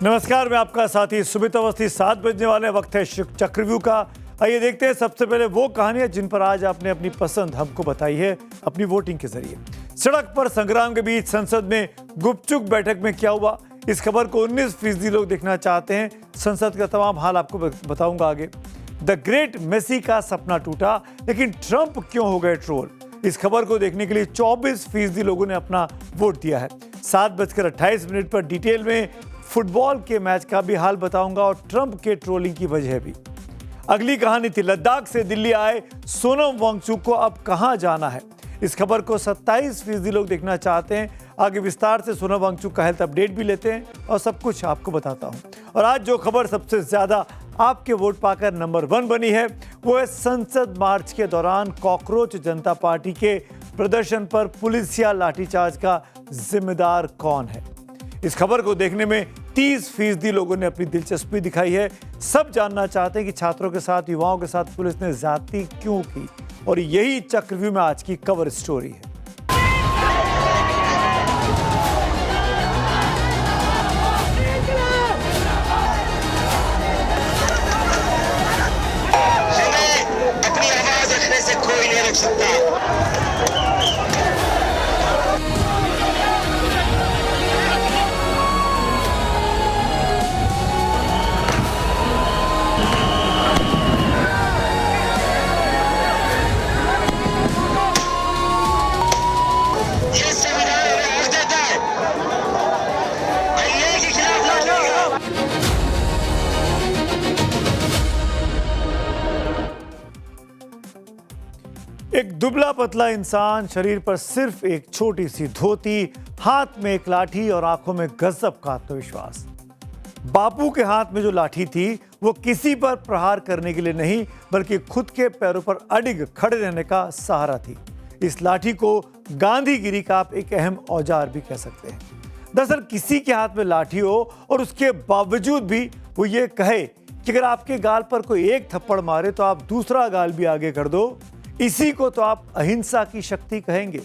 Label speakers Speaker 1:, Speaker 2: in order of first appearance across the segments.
Speaker 1: नमस्कार, मैं आपका साथी सुमित अवस्थी। 7 बजने वाले वक्त है चक्रव्यूह का। आइए देखते हैं सबसे पहले वो कहानियां जिन पर आज आपने अपनी पसंद हमको बताई है अपनी वोटिंग के जरिए। सड़क पर संग्राम के बीच संसद में गुपचुप बैठक में क्या हुआ, इस खबर को 19% लोग देखना चाहते हैं। संसद का तमाम हाल आपको बताऊंगा आगे। द ग्रेट मेसी का सपना टूटा, लेकिन ट्रंप क्यों हो गए ट्रोल, इस खबर को देखने के लिए 24% लोगों ने अपना वोट दिया है। 7:28 पर डिटेल में फुटबॉल के मैच का भी हाल बताऊंगा और ट्रंप के ट्रोलिंग की वजह भी। अगली कहानी थी लद्दाख से दिल्ली आए सोनम वांगचुक को अब कहां जाना है, इस खबर को 27% लोग देखना चाहते हैं। आगे विस्तार से सोनम वांगचुक का हेल्थ अपडेट भी लेते हैं और सब कुछ आपको बताता हूं। और आज जो खबर सबसे ज्यादा आपके वोट पाकर नंबर 1 बनी है वो है संसद मार्च के दौरान कॉकरोच जनता पार्टी के प्रदर्शन पर पुलिसिया लाठीचार्ज का जिम्मेदार कौन है। इस खबर को देखने में 30% लोगों ने अपनी दिलचस्पी दिखाई है। सब जानना चाहते हैं कि छात्रों के साथ, युवाओं के साथ पुलिस ने ज्यादती क्यों की, और यही चक्रव्यूह में आज की कवर स्टोरी है।
Speaker 2: अपनी आवाज रखने से कोई नहीं रख सकता। ये संविधान हमें हक देता है। अन्याय के खिलाफ लड़ेगा।
Speaker 1: एक दुबला पतला इंसान, शरीर पर सिर्फ एक छोटी सी धोती, हाथ में एक लाठी और आंखों में गजब का आत्मविश्वास। बापू के हाथ में जो लाठी थी वो किसी पर प्रहार करने के लिए नहीं, बल्कि खुद के पैरों पर अडिग खड़े रहने का सहारा थी। इस लाठी को गांधीगिरी का आप एक अहम औजार भी कह सकते हैं। दरअसल किसी के हाथ में लाठी हो और उसके बावजूद भी वो ये कहे कि अगर आपके गाल पर कोई एक थप्पड़ मारे तो आप दूसरा गाल भी आगे कर दो, इसी को तो आप अहिंसा की शक्ति कहेंगे,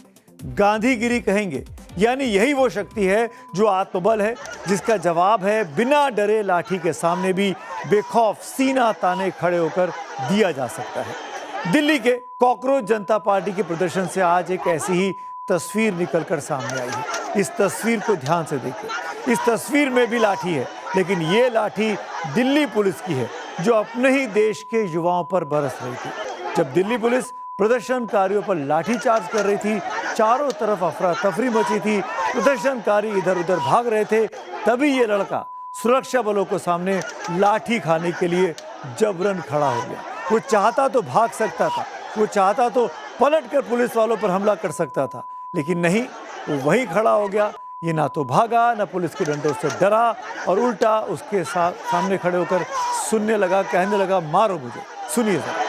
Speaker 1: गांधीगिरी कहेंगे। यानी यही वो शक्ति है जो आत्मबल है, जिसका जवाब है बिना डरे लाठी के सामने भी बेखौफ सीना ताने खड़े होकर दिया जा सकता है। दिल्ली के कॉकरोच जनता पार्टी के प्रदर्शन से आज एक ऐसी ही तस्वीर निकलकर सामने आई है। इस तस्वीर को ध्यान से देखिए। इस तस्वीर में भी लाठी है, लेकिन ये लाठी दिल्ली पुलिस की है, जो अपने ही देश के युवाओं पर बरस रही थी। जब दिल्ली पुलिस प्रदर्शनकारियों पर लाठीचार्ज कर रही थी, चारों तरफ अफरा तफरी मची थी, प्रदर्शनकारी इधर उधर भाग रहे थे, तभी ये लड़का सुरक्षा बलों को सामने लाठी खाने के लिए जबरन खड़ा हो गया। वो चाहता तो भाग सकता था, वो चाहता तो पलटकर पुलिस वालों पर हमला कर सकता था, लेकिन नहीं, वो वहीं खड़ा हो गया। ये ना तो भागा, ना पुलिस के डंडों से डरा, और उल्टा उसके सामने खड़े होकर सुनने लगा, कहने लगा, मारो मुझे। सुनिए जरा।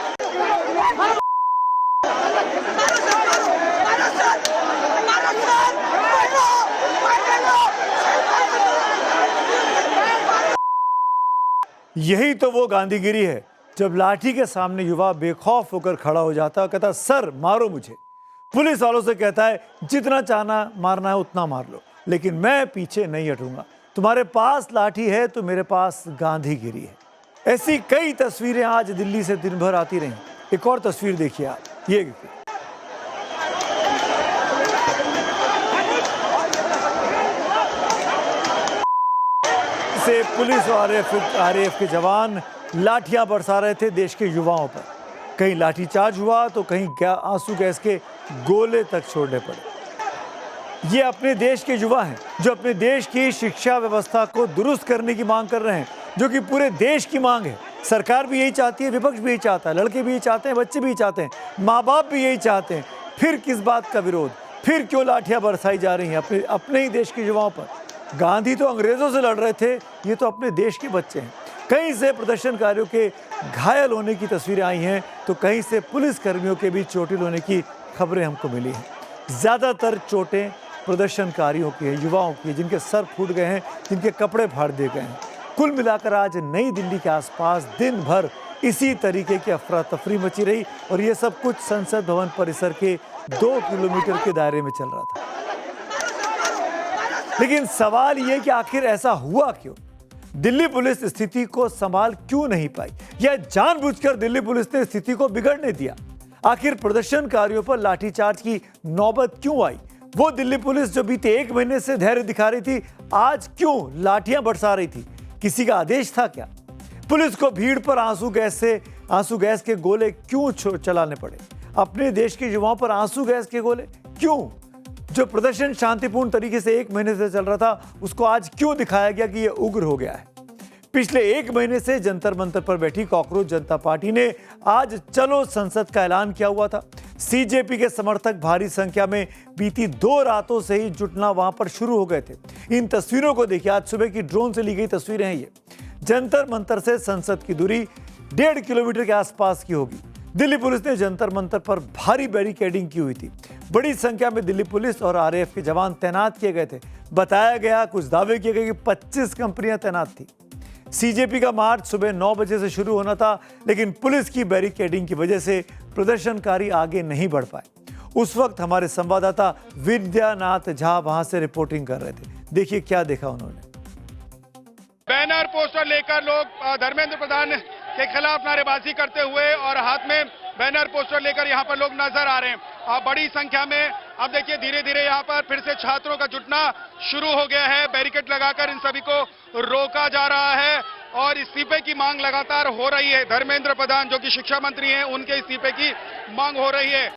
Speaker 1: यही तो वो गांधीगिरी है, जब लाठी के सामने युवा बेखौफ होकर खड़ा हो जाता है, कहता सर मारो मुझे। पुलिस वालों से कहता है जितना चाहना मारना है उतना मार लो, लेकिन मैं पीछे नहीं हटूंगा। तुम्हारे पास लाठी है तो मेरे पास गांधीगिरी है। ऐसी कई तस्वीरें आज दिल्ली से दिन भर आती रहीं। एक और तस्वीर देखिए आप, ये देखिए। से पुलिस और आरएएफ के जवान लाठियां बरसा रहे थे देश के युवाओं पर। कहीं लाठीचार्ज हुआ तो कहीं आंसू गैस के गोले तक छोड़ने पड़े। ये अपने देश के युवा हैं जो अपने देश की शिक्षा व्यवस्था को दुरुस्त करने की मांग कर रहे हैं, जो कि पूरे देश की मांग है। सरकार भी यही चाहती है, विपक्ष भी यही चाहता है, लड़के भी यही चाहते हैं, बच्चे भी यही चाहते हैं, माँ बाप भी यही चाहते हैं। फिर किस बात का विरोध, फिर क्यों लाठियां बरसाई जा रही हैं अपने ही देश के युवाओं पर। गांधी तो अंग्रेजों से लड़ रहे थे, ये तो अपने देश के बच्चे हैं। कहीं से प्रदर्शनकारियों के घायल होने की तस्वीरें आई हैं, तो कहीं से पुलिस कर्मियों के भी चोटिल होने की खबरें हमको मिली हैं। ज़्यादातर चोटें प्रदर्शनकारियों की है, युवाओं की है, जिनके सर फूट गए हैं, जिनके कपड़े फाड़ दिए गए हैं। कुल मिलाकर आज नई दिल्ली के आसपास दिन भर इसी तरीके की अफरा तफरी मची रही, और ये सब कुछ संसद भवन परिसर के 2 किलोमीटर के दायरे में चल रहा था। लेकिन सवाल ये कि आखिर ऐसा हुआ क्यों? दिल्ली पुलिस स्थिति को संभाल क्यों नहीं पाई, या जानबूझकर दिल्ली पुलिस ने स्थिति को बिगड़ने दिया? आखिर प्रदर्शनकारियों पर लाठीचार्ज की नौबत क्यों आई? वो दिल्ली पुलिस जो बीते 1 महीने से धैर्य दिखा रही थी, आज क्यों लाठियां बरसा रही थी? किसी का आदेश था क्या? पुलिस को भीड़ पर आंसू गैस के गोले क्यों चलाने पड़े? अपने देश के युवाओं पर आंसू गैस के गोले क्यों? जो प्रदर्शन शांतिपूर्ण तरीके से 1 महीने से चल रहा था, उसको आज क्यों दिखाया गया कि यह उग्र हो गया है? पिछले 1 महीने से जंतर मंतर पर बैठी कॉकरोच जनता पार्टी ने आज चलो संसद का ऐलान किया हुआ था। सीजेपी के समर्थक भारी संख्या में बीती 2 रातों से ही जुटना वहां पर शुरू हो गए थे। इन तस्वीरों को देखिए, आज सुबह की ड्रोन से ली गई तस्वीरें हैं ये। जंतर मंतर से संसद की दूरी 1.5 किलोमीटर के आसपास की होगी। दिल्ली पुलिस ने जंतर मंतर पर भारी बैरिकेडिंग की हुई थी। बड़ी संख्या में दिल्ली पुलिस और आरएएफ के जवान तैनात किए गए थे। बताया गया, कुछ दावे किए गए कि 25 कंपनियां तैनात थी। सीजेपी का मार्च सुबह 9 बजे से शुरू होना था, लेकिन पुलिस की बैरिकेडिंग की वजह से प्रदर्शनकारी आगे नहीं बढ़ पाए। उस वक्त हमारे संवाददाता विद्यानाथ झा वहां से रिपोर्टिंग कर रहे थे। देखिए क्या देखा उन्होंने।
Speaker 3: बैनर पोस्टर लेकर लोग धर्मेंद्र प्रधान के खिलाफ नारेबाजी करते हुए और हाथ में बैनर पोस्टर लेकर यहाँ पर लोग नजर आ रहे हैं। बड़ी संख्या में अब देखिए धीरे धीरे यहाँ पर फिर से छात्रों का जुटना शुरू हो गया है। बैरिकेड लगाकर इन सभी को रोका जा रहा है और इस्तीफे की मांग लगातार हो रही है। धर्मेंद्र प्रधान जो कि शिक्षा मंत्री हैं, उनके इस्तीफे की मांग हो रही है।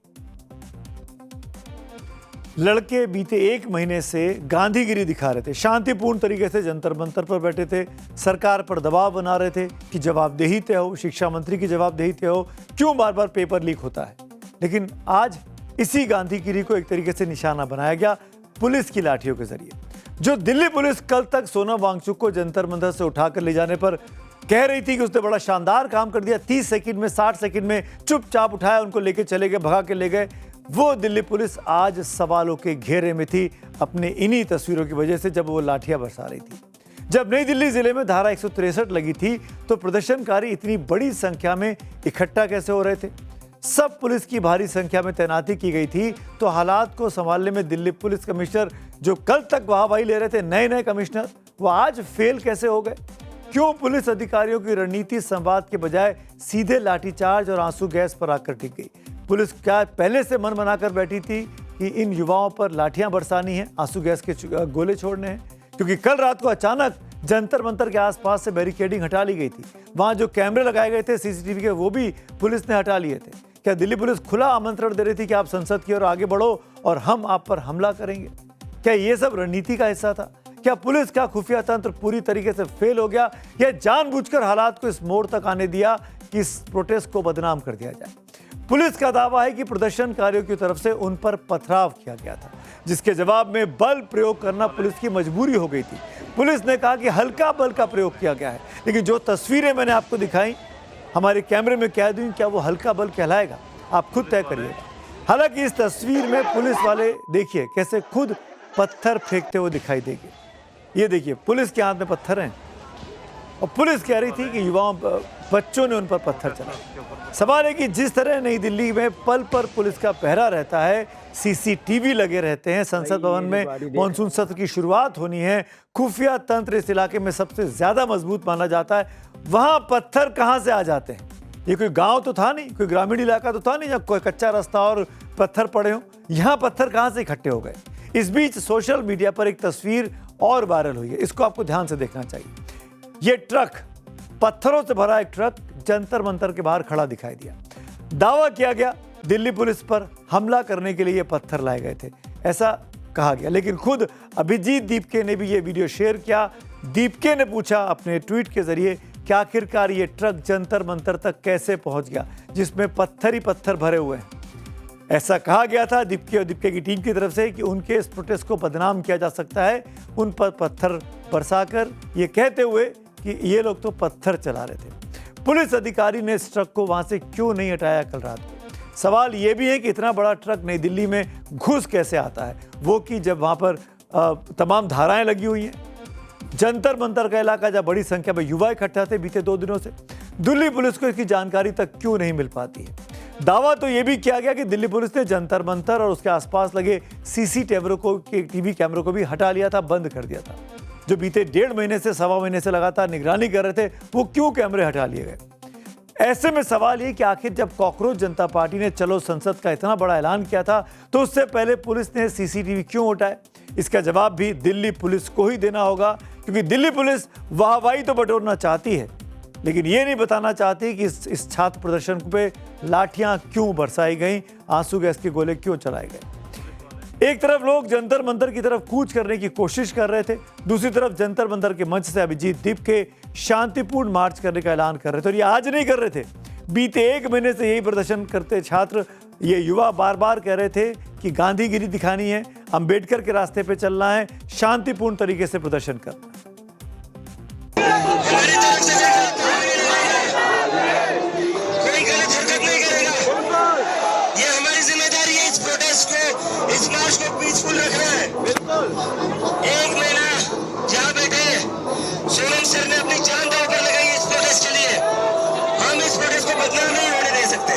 Speaker 1: लड़के बीते 1 महीने से गांधीगिरी दिखा रहे थे, शांतिपूर्ण तरीके से जंतर मंतर पर बैठे थे, सरकार पर दबाव बना रहे थे कि जवाबदेही तय हो, शिक्षा मंत्री की जवाबदेही तय हो, क्यों बार बार पेपर लीक होता है। लेकिन आज इसी गांधीगिरी को एक तरीके से निशाना बनाया गया पुलिस की लाठियों के जरिए। जो दिल्ली पुलिस कल तक सोनम वांगचुक को जंतर मंतर से उठाकर ले जाने पर कह रही थी कि उसने बड़ा शानदार काम कर दिया, 30 सेकंड में 60 सेकंड में चुपचाप उठाया, उनको लेके चले गए, भगा के ले गए, वो दिल्ली पुलिस आज सवालों के घेरे में थी अपने इन्हीं तस्वीरों की वजह से, जब वो लाठियां बरसा रही थी। जब नई दिल्ली जिले में धारा 163 लगी थी तो प्रदर्शनकारी इतनी बड़ी संख्या में इकट्ठा कैसे हो रहे थे? सब पुलिस की भारी संख्या में तैनाती की गई थी, तो हालात को संभालने में दिल्ली पुलिस कमिश्नर जो कल तक वाहवाही ले रहे थे, नए कमिश्नर, वो आज फेल कैसे हो गए? क्यों पुलिस अधिकारियों की रणनीति संवाद के बजाय सीधे लाठीचार्ज और आंसू गैस पर आकर टिक गई? पुलिस क्या पहले से मन बनाकर बैठी थी कि इन युवाओं पर लाठियां बरसानी है, आंसू गैस के गोले छोड़ने हैं? क्योंकि कल रात को अचानक जंतर मंतर के आसपास से बैरिकेडिंग हटा ली गई थी। वहां जो कैमरे लगाए गए थे सीसीटीवी के, वो भी पुलिस ने हटा लिए थे। क्या दिल्ली पुलिस खुला आमंत्रण दे रही थी कि आप संसद की ओर आगे बढ़ो और हम आप पर हमला करेंगे? क्या ये सब रणनीति का हिस्सा था? क्या पुलिस का खुफिया तंत्र पूरी तरीके से फेल हो गया, या जानबूझकर हालात को इस मोड़ तक आने दिया कि इस प्रोटेस्ट को बदनाम कर दिया जाए? पुलिस का दावा है कि प्रदर्शनकारियों की तरफ से उन पर पथराव किया गया था, जिसके जवाब में बल प्रयोग करना पुलिस की मजबूरी हो गई थी। पुलिस ने कहा कि हल्का बल का प्रयोग किया गया है, लेकिन जो तस्वीरें मैंने आपको दिखाई, हमारे कैमरे में कह दूं, क्या वो हल्का बल कहलाएगा? आप खुद तय करिएगा। हालांकि इस तस्वीर में पुलिस वाले देखिए कैसे खुद पत्थर फेंकते हुए दिखाई देंगे। ये देखिए, पुलिस के हाथ में पत्थर हैं और पुलिस कह रही थी कि युवाओं बच्चों ने उन पर पत्थर चलाए। सवाल है कि जिस तरह नई दिल्ली में पल पर पुलिस का पहरा रहता है, सीसीटीवी लगे रहते हैं, संसद भवन में मॉनसून सत्र की शुरुआत होनी है, खुफिया तंत्र इस इलाके में सबसे ज्यादा मजबूत माना जाता है, वहां पत्थर कहां से आ जाते हैं? ये कोई गांव तो था नहीं, कोई ग्रामीण इलाका तो था नहीं जब कोई कच्चा रास्ता और पत्थर पड़े हो। यहां पत्थर कहां से इकट्ठे हो गए? इस बीच सोशल मीडिया पर एक तस्वीर और वायरल हुई है, इसको आपको ध्यान से देखना चाहिए। ये ट्रक, पत्थरों से भरा एक ट्रक जंतर मंतर के बाहर खड़ा दिखाई दिया। दावा किया गया दिल्ली पुलिस पर हमला करने के लिए ये पत्थर लाए गए थे, ऐसा कहा गया। लेकिन खुद अभिजीत दीपके ने भी ये वीडियो शेयर किया। दीपके ने पूछा अपने ट्वीट के जरिए कि आखिरकार ये ट्रक जंतर मंतर तक कैसे पहुंच गया, जिसमें पत्थर ही पत्थर भरे हुए हैं। ऐसा कहा गया था दीपके और दीपके की टीम की तरफ से कि उनके इस प्रोटेस्ट को बदनाम किया जा सकता है, उन पर पत्थर बरसाकर, ये कहते हुए कि ये लोग तो पत्थर चला रहे थे। पुलिस अधिकारी ने इस ट्रक को वहां से क्यों नहीं हटाया कल रात को? सवाल ये भी है कि इतना बड़ा ट्रक नई दिल्ली में घुस कैसे आता है, वो कि जब वहां पर तमाम धाराएं लगी हुई हैं। जंतर मंतर का इलाका जब बड़ी संख्या में युवा इकट्ठा थे बीते 2 दिनों से, दिल्ली पुलिस को इसकी जानकारी तक क्यों नहीं मिल पाती है? दावा तो यह भी किया गया कि दिल्ली पुलिस ने जंतर मंतर और उसके आसपास लगे सीसीटीवी कैमरों को भी हटा लिया था, बंद कर दिया था। जो बीते 1.5 महीने से सवा महीने से लगातार निगरानी कर रहे थे, वो क्यों कैमरे हटा लिए गए? ऐसे में सवाल ये कि आखिर जब कॉकरोच जनता पार्टी ने चलो संसद का इतना बड़ा ऐलान किया था, तो उससे पहले पुलिस ने सीसीटीवी क्यों हटाए? इसका जवाब भी दिल्ली पुलिस को ही देना होगा, क्योंकि दिल्ली पुलिस वाहवाही तो बटोरना चाहती है, लेकिन ये नहीं बताना चाहती कि इस छात्र प्रदर्शन पे लाठियां क्यों बरसाई गई, आंसू गैस के गोले क्यों चलाए गए। एक तरफ लोग जंतर मंतर की तरफ कूच करने की कोशिश कर रहे थे, दूसरी तरफ जंतर मंतर के मंच से अभिजीत दीप के शांतिपूर्ण मार्च करने का ऐलान कर रहे थे। और ये आज नहीं कर रहे थे, बीते 1 महीने से यही प्रदर्शन करते छात्र, ये युवा बार बार कह रहे थे कि गांधीगिरी दिखानी है, अंबेडकर के रास्ते पे चलना है, शांतिपूर्ण तरीके से प्रदर्शन करना है।
Speaker 2: हमारी तरफ से कोई गलत हरकत नहीं करेगा। ये हमारी जिम्मेदारी है इस प्रोटेस्ट को, इस मार्च को पीसफुल रखना है। 1 महीना जहाँ बैठे सोनम सर ने अपनी जान दांव पर लगाई इस प्रोटेस्ट के लिए, हम इस प्रोटेस्ट को बदनाम नहीं होने दे सकते।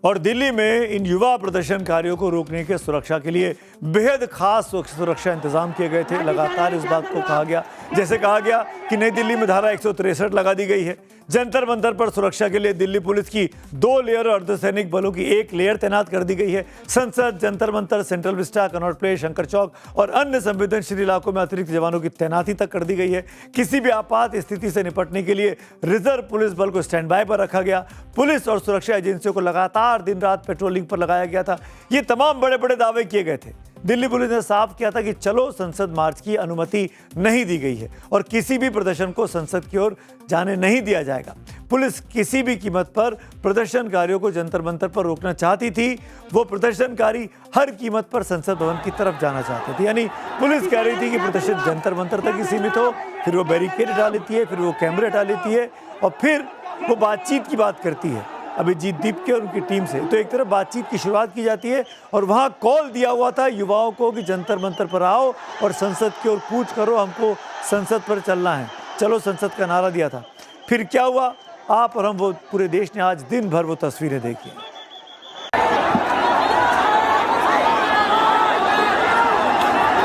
Speaker 1: और दिल्ली में इन युवा प्रदर्शनकारियों को रोकने के सुरक्षा के लिए बेहद खास सुरक्षा इंतजाम किए गए थे। लगातार इस बात को कहा गया, जैसे कहा गया कि नई दिल्ली में धारा 163 लगा दी गई है। जंतर मंतर पर सुरक्षा के लिए दिल्ली पुलिस की 2 लेयर और अर्धसैनिक बलों की 1 लेयर तैनात कर दी गई है। संसद, Jantar Mantar, Central Vista, Connaught Place, Shankar Chowk और अन्य संवेदनशील इलाकों में अतिरिक्त जवानों की तैनाती तक कर दी गई है। किसी भी आपात स्थिति से निपटने के लिए रिजर्व पुलिस बल को स्टैंड बाय पर रखा गया। पुलिस और सुरक्षा एजेंसियों को लगातार दिन रात पेट्रोलिंग पर लगाया गया था। ये तमाम बड़े बड़े दावे किए गए थे। दिल्ली पुलिस ने साफ किया था कि चलो संसद मार्च की अनुमति नहीं दी गई है और किसी भी प्रदर्शन को संसद की ओर जाने नहीं दिया जाएगा। पुलिस किसी भी कीमत पर प्रदर्शनकारियों को जंतर मंतर पर रोकना चाहती थी। वो प्रदर्शनकारी हर कीमत पर संसद भवन की तरफ जाना चाहते थे। यानी पुलिस कह रही थी कि प्रदर्शन जंतर मंतर तक ही सीमित हो, फिर वो बैरिकेड हटा लेती है, फिर वो कैमरे हटा लेती है और फिर वो बातचीत की बात करती है अभिजीत दीप के और उनकी टीम से। तो एक तरफ बातचीत की शुरुआत की जाती है और वहाँ कॉल दिया हुआ था युवाओं को कि जंतर मंतर पर आओ और संसद की ओर कूच करो, हमको संसद पर चलना है, चलो संसद का नारा दिया था। फिर क्या हुआ, आप और हम, वो पूरे देश ने आज दिन भर वो तस्वीरें देखी।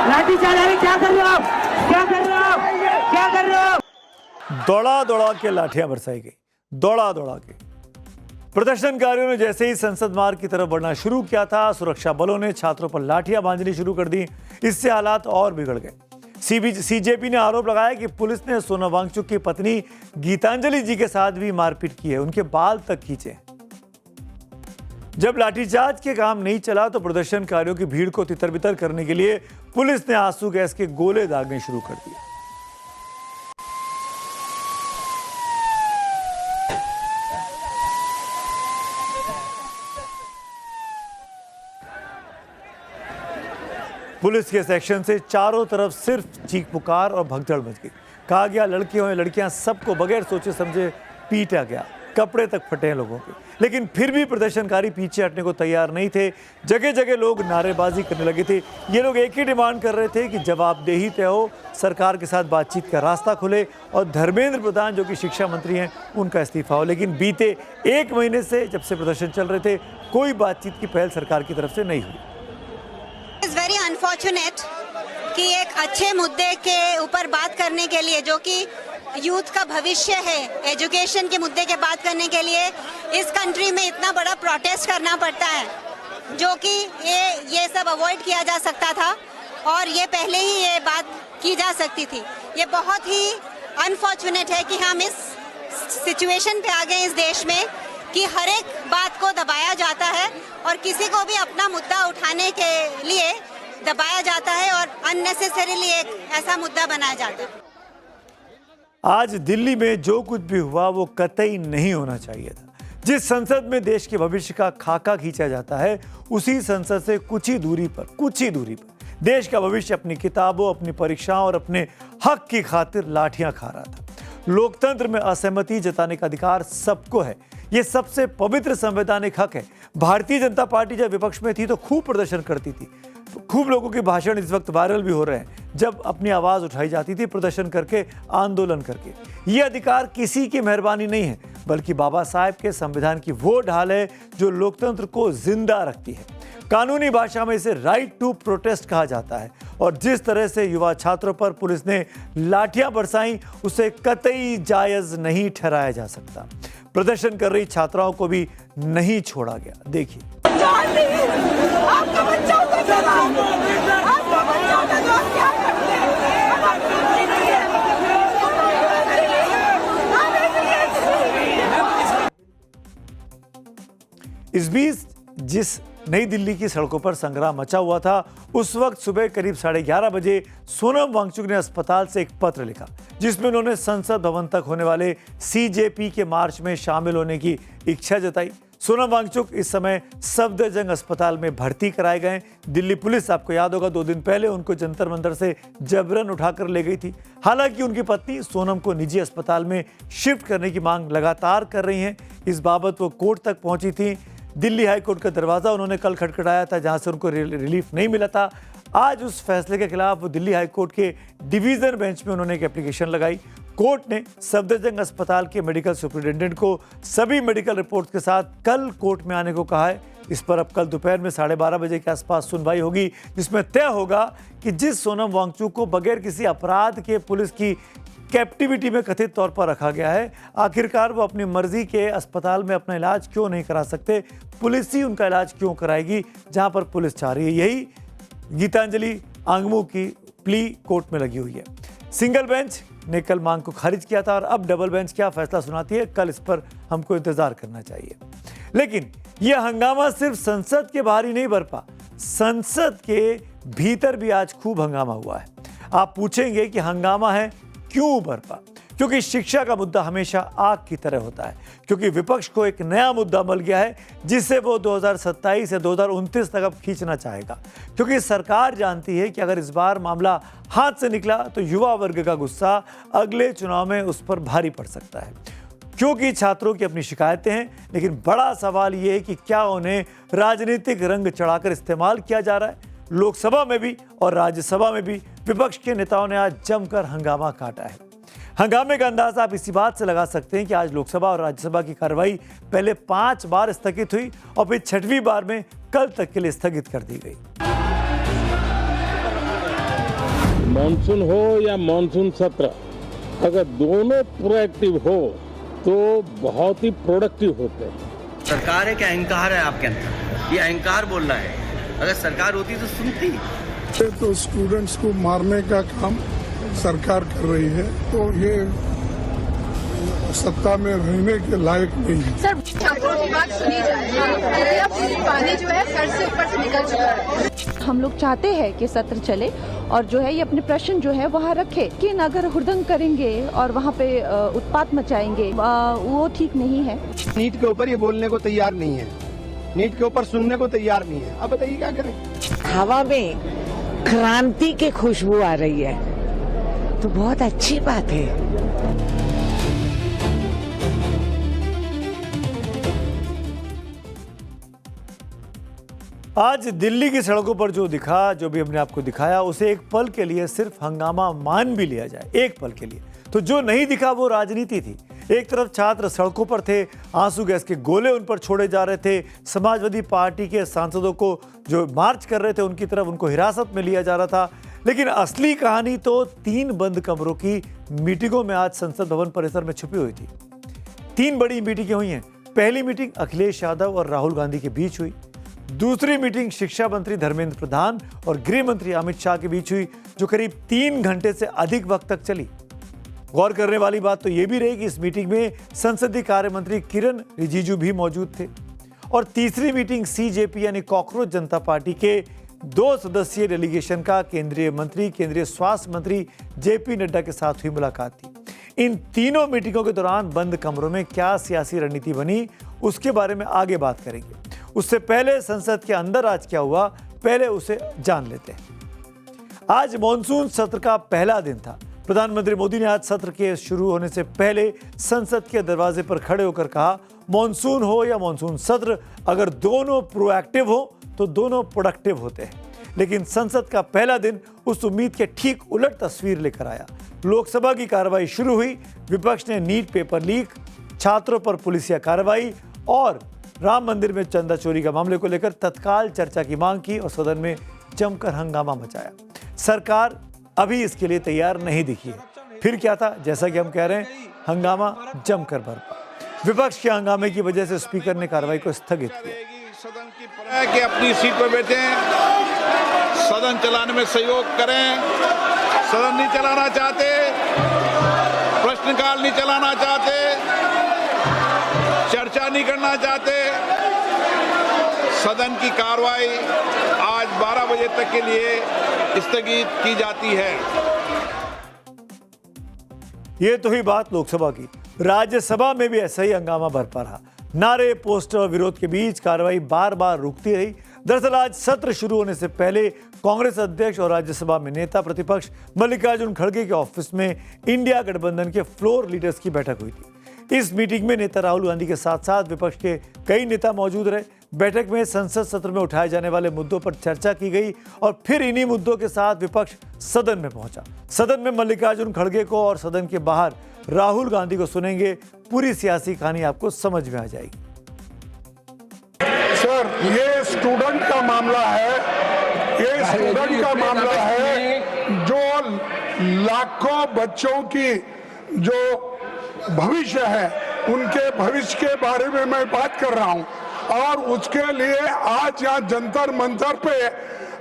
Speaker 4: लाठी चला, क्या कर रहे हो आप? क्या कर रहे हो आप? क्या कर रहे हो?
Speaker 1: दौड़ा दौड़ा के लाठियां बरसाई गई, दौड़ा दौड़ा के। प्रदर्शनकारियों ने जैसे ही संसद मार्ग की तरफ बढ़ना शुरू किया था, सुरक्षा बलों ने छात्रों पर लाठियां बांधनी शुरू कर दी। इससे हालात और बिगड़ गए। सीजेपी ने आरोप लगाया कि पुलिस ने सोनम वांगचुक की पत्नी गीतांजलि जी के साथ भी मारपीट की है, उनके बाल तक खींचे। जब लाठीचार्ज के काम नहीं चला तो प्रदर्शनकारियों की भीड़ को तितर-बितर करने के लिए पुलिस ने आंसू गैस के गोले दागने शुरू कर दिए। पुलिस के सेक्शन से चारों तरफ सिर्फ चीख पुकार और भगदड़ मच गई। कहा गया लड़कियों और लड़कियां सबको बगैर सोचे समझे पीटा गया, कपड़े तक फटे हैं लोगों के। लेकिन फिर भी प्रदर्शनकारी पीछे हटने को तैयार नहीं थे। जगह जगह लोग नारेबाजी करने लगे थे। ये लोग एक ही डिमांड कर रहे थे कि जवाबदेही तय हो, सरकार के साथ बातचीत का रास्ता खुले और धर्मेंद्र प्रधान जो कि शिक्षा मंत्री हैं उनका इस्तीफा हो। लेकिन बीते 1 महीने से जब से प्रदर्शन चल रहे थे, कोई बातचीत की पहल सरकार की तरफ से नहीं हुई।
Speaker 5: इट्स वेरी अनफॉर्चुनेट कि एक अच्छे मुद्दे के ऊपर बात करने के लिए, जो कि यूथ का भविष्य है, एजुकेशन के मुद्दे के बात करने के लिए इस कंट्री में इतना बड़ा प्रोटेस्ट करना पड़ता है, जो कि ये सब अवॉइड किया जा सकता था और ये पहले ही ये बात की जा सकती थी। ये बहुत ही अनफॉर्चुनेट है कि हम इस सिचुएशन पे आ गए इस देश में कि हर एक बात को दबाया जाता है और किसी को भी अपना मुद्दा उठाने के लिए दबाया जाता है और अननेसेसरीली एक ऐसा मुद्दा बनाया जाता है।
Speaker 1: आज दिल्ली में जो कुछ भी हुआ वो कतई नहीं होना चाहिए था। जिस संसद में देश के भविष्य का खाका खींचा जाता है, उसी संसद से कुछ ही दूरी पर देश का भविष्य अपनी किताबों, अपनी परीक्षाओं और अपने हक की खातिर लाठियां खा रहा था। लोकतंत्र में असहमति जताने का अधिकार सबको है। ये सबसे पवित्र संवैधानिक हक है। भारतीय जनता पार्टी जब विपक्ष में थी तो खूब प्रदर्शन करती थी, खूब लोगों के भाषण इस वक्त वायरल भी हो रहे हैं। जब अपनी आवाज उठाई जाती थी प्रदर्शन करके, आंदोलन करके। ये अधिकार किसी की मेहरबानी नहीं है, बल्कि बाबा साहेब के संविधान की वो ढाल है जो लोकतंत्र को जिंदा रखती है। कानूनी भाषा में इसे राइट टू प्रोटेस्ट कहा जाता है। और जिस तरह से युवा छात्रों पर पुलिस ने लाठियां बरसाई, उसे कतई जायज नहीं ठहराया जा सकता। प्रदर्शन कर रही छात्राओं को भी नहीं छोड़ा गया। देखिए, इस बीच जिस नई दिल्ली की सड़कों पर संग्राम मचा हुआ था, उस वक्त सुबह करीब 11:30 बजे सोनम वांगचुक ने अस्पताल से एक पत्र लिखा, जिसमें उन्होंने संसद भवन तक होने वाले सीजेपी के मार्च में शामिल होने की इच्छा जताई। सोनम वांगचुक इस समय सफदरजंग अस्पताल में भर्ती कराए गए। दिल्ली पुलिस, आपको याद होगा, 2 दिन पहले उनको जंतर मंतर से जबरन उठाकर ले गई थी। हालांकि उनकी पत्नी सोनम को निजी अस्पताल में शिफ्ट करने की मांग लगातार कर रही हैं। इस बाबत वो कोर्ट तक पहुंची थी। दिल्ली हाई कोर्ट का दरवाजा उन्होंने कल खटखटाया था, जहां से उनको रिलीफ नहीं मिला था। आज उस फैसले के खिलाफ वो दिल्ली हाई कोर्ट के डिवीजन बेंच में उन्होंने एक एप्लीकेशन लगाई। कोर्ट ने सफदरजंग अस्पताल के मेडिकल सुपरिटेंडेंट को सभी मेडिकल रिपोर्ट के साथ कल कोर्ट में आने को कहा है। इस पर अब कल दोपहर में 12:30 बजे के आसपास सुनवाई होगी, जिसमें तय होगा कि जिस सोनम वांगचुक को बगैर किसी अपराध के पुलिस की कैप्टिविटी में कथित तौर पर रखा गया है, आखिरकार वो अपनी मर्जी के अस्पताल में अपना इलाज क्यों नहीं करा सकते, पुलिस ही उनका इलाज क्यों कराएगी जहां पर पुलिस चाह रही है। यही गीतांजलि आंगमू की प्ली कोर्ट में लगी हुई है। सिंगल बेंच ने कल मांग को खारिज किया था और अब डबल बेंच क्या फैसला सुनाती है, कल इस पर हमको इंतजार करना चाहिए। लेकिन यह हंगामा सिर्फ संसद के बाहर ही नहीं बरपा, संसद के भीतर भी आज खूब हंगामा हुआ है। आप पूछेंगे कि हंगामा है क्यों बरपा? क्योंकि शिक्षा का मुद्दा हमेशा आग की तरह होता है, क्योंकि विपक्ष को एक नया मुद्दा मिल गया है जिसे वो 2027 या 2029 तक अब खींचना चाहेगा। क्योंकि सरकार जानती है कि अगर इस बार मामला हाथ से निकला तो युवा वर्ग का गुस्सा अगले चुनाव में उस पर भारी पड़ सकता है। क्योंकि छात्रों की अपनी शिकायतें हैं, लेकिन बड़ा सवाल ये है कि क्या उन्हें राजनीतिक रंग चढ़ाकर इस्तेमाल किया जा रहा है। लोकसभा में भी और राज्यसभा में भी विपक्ष के नेताओं ने आज जमकर हंगामा काटा है। हंगामे का अंदाजा आप इसी बात से लगा सकते हैं कि आज लोकसभा और राज्यसभा की कार्रवाई पहले 5 बार स्थगित हुई और फिर 6वीं बार में कल तक के लिए स्थगित कर दी गई।
Speaker 6: मॉनसून हो या मॉनसून सत्र, अगर दोनों प्रोएक्टिव हो तो बहुत ही प्रोडक्टिव होते हैं।
Speaker 7: सरकार है क्या अहंकार है आपके अंदर? ये अहंकार बोल रहा है। अगर सरकार होती तो सुनती।
Speaker 8: तो स्टूडेंट्स को मारने का काम सरकार कर रही है, तो ये सत्ता में रहने के लायक नहीं है।
Speaker 9: सर, छात्रों की बात सुनी जाए। अब पानी जो है सर से ऊपर से निकल चुका है। हम लोग चाहते हैं कि सत्र चले और जो है ये अपने प्रश्न जो है वहाँ रखे, लेकिन अगर हुड़दंग करेंगे और वहाँ पे उत्पात मचाएंगे वो ठीक नहीं है।
Speaker 10: नीट के ऊपर ये बोलने को तैयार नहीं है, नीट के ऊपर सुनने को तैयार नहीं है। अब बताइए क्या करें?
Speaker 11: हवा में क्रांति की खुशबू आ रही है, तो बहुत अच्छी बात है।
Speaker 1: आज दिल्ली की सड़कों पर जो दिखा, जो भी हमने आपको दिखाया, उसे एक पल के लिए सिर्फ हंगामा मान भी लिया जाए, एक पल के लिए, तो जो नहीं दिखा वो राजनीति थी। एक तरफ छात्र सड़कों पर थे, आंसू गैस के गोले उन पर छोड़े जा रहे थे, समाजवादी पार्टी के सांसदों को जो मार्च कर रहे थे उनकी तरफ उनको हिरासत में लिया जा रहा था। लेकिन असली कहानी तो 3 बंद कमरों की मीटिंगों में आज संसद भवन परिसर में छुपी हुई थी। 3 बड़ी मीटिंगें हुई हैं। पहली मीटिंग अखिलेश यादव और राहुल गांधी के बीच हुई। दूसरी मीटिंग शिक्षा मंत्री धर्मेंद्र प्रधान और गृह मंत्री अमित शाह के बीच हुई, जो करीब 3 घंटे से अधिक वक्त तक चली। गौर करने वाली बात तो यह भी रही कि इस मीटिंग में संसदीय कार्य मंत्री किरण रिजिजू भी मौजूद थे। और तीसरी मीटिंग सीजेपी यानी कॉकरोच जनता पार्टी के 2 सदस्यीय डेलीगेशन का केंद्रीय मंत्री, केंद्रीय स्वास्थ्य मंत्री जेपी नड्डा के साथ हुई मुलाकात थी। इन तीनों मीटिंगों के दौरान बंद कमरों में क्या सियासी रणनीति बनी, उसके बारे में आगे बात करेंगे। उससे पहले संसद के अंदर आज क्या हुआ, पहले उसे जान लेते हैं। आज मॉनसून सत्र का पहला दिन था। प्रधानमंत्री मोदी ने आज सत्र के शुरू होने से पहले संसद के दरवाजे पर खड़े होकर कहा, मॉनसून हो या मॉनसून सत्र, अगर दोनों प्रोएक्टिव हो तो दोनों प्रोडक्टिव होते हैं। लेकिन संसद का पहला दिन उस उम्मीद के ठीक उलट तस्वीर लेकर आया। लोकसभा की कार्रवाई शुरू हुई, विपक्ष ने नीट पेपर लीक, छात्रों पर पुलिसिया कार्रवाई और राम मंदिर में चंदा चोरी का मामले को लेकर तत्काल चर्चा की मांग की और सदन में जमकर हंगामा मचाया। सरकार अभी इसके लिए तैयार नहीं दिखी है। फिर क्या था, जैसा कि हम कह रहे हैं, हंगामा जमकर बरपा। विपक्ष के हंगामे की वजह से स्पीकर ने कार्रवाई को स्थगित किया।
Speaker 12: सदन की है कि अपनी सीट पर बैठें, सदन चलाने में सहयोग करें। सदन नहीं चलाना चाहते, प्रश्नकाल नहीं चलाना चाहते, चर्चा नहीं करना चाहते, सदन की कार्रवाई आज 12 बजे तक के लिए स्थगित की जाती है।
Speaker 1: ये तो ही बात लोकसभा की। राज्यसभा में भी ऐसा ही हंगामा बरपा रहा। नारे, पोस्टर और विरोध के बीच कार्रवाई बार बार रुकती रही। दरअसल आज सत्र शुरू होने से पहले कांग्रेस अध्यक्ष और राज्यसभा में नेता प्रतिपक्ष मल्लिकार्जुन खड़गे के ऑफिस में इंडिया गठबंधन के फ्लोर लीडर्स की बैठक हुई थी। इस मीटिंग में नेता राहुल गांधी के साथ साथ विपक्ष के कई नेता मौजूद रहे। बैठक में संसद सत्र में उठाए जाने वाले मुद्दों पर चर्चा की गई और फिर इन्हीं मुद्दों के साथ विपक्ष सदन में पहुंचा। सदन में मल्लिकार्जुन खड़गे को और सदन के बाहर राहुल गांधी को सुनेंगे। पूरी सियासी कहानी आपको समझ में आ जाएगी।
Speaker 8: सर, ये स्टूडेंट का मामला है, ये स्टूडेंट का मामला है जो लाखों बच्चों की जो भविष्य है, उनके भविष्य के बारे में मैं बात कर रहा हूं। और उसके लिए आज यहाँ जंतर मंतर पे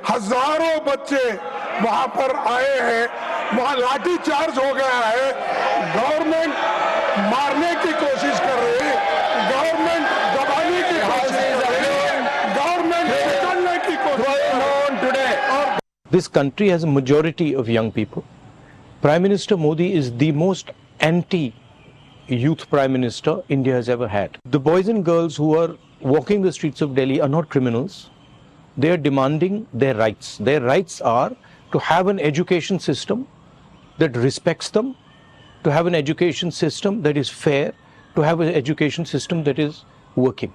Speaker 8: हजारों बच्चे वहां पर आए हैं, वहां लाठी चार्ज हो गया है। गवर्नमेंट मारने की कोशिश कर रही है, गवर्नमेंट दबाने की कोशिश कर रही है, गवर्नमेंट निकलने की कोशिश कर रही है।
Speaker 13: This country has a majority of young people. Prime Minister Modi is the most anti-youth Prime Minister India has ever had. The boys and girls who are walking the streets of Delhi are not criminals. They are demanding their rights. Their rights are to have an education system that respects them, to have an education system that is fair, to have an education system that is working.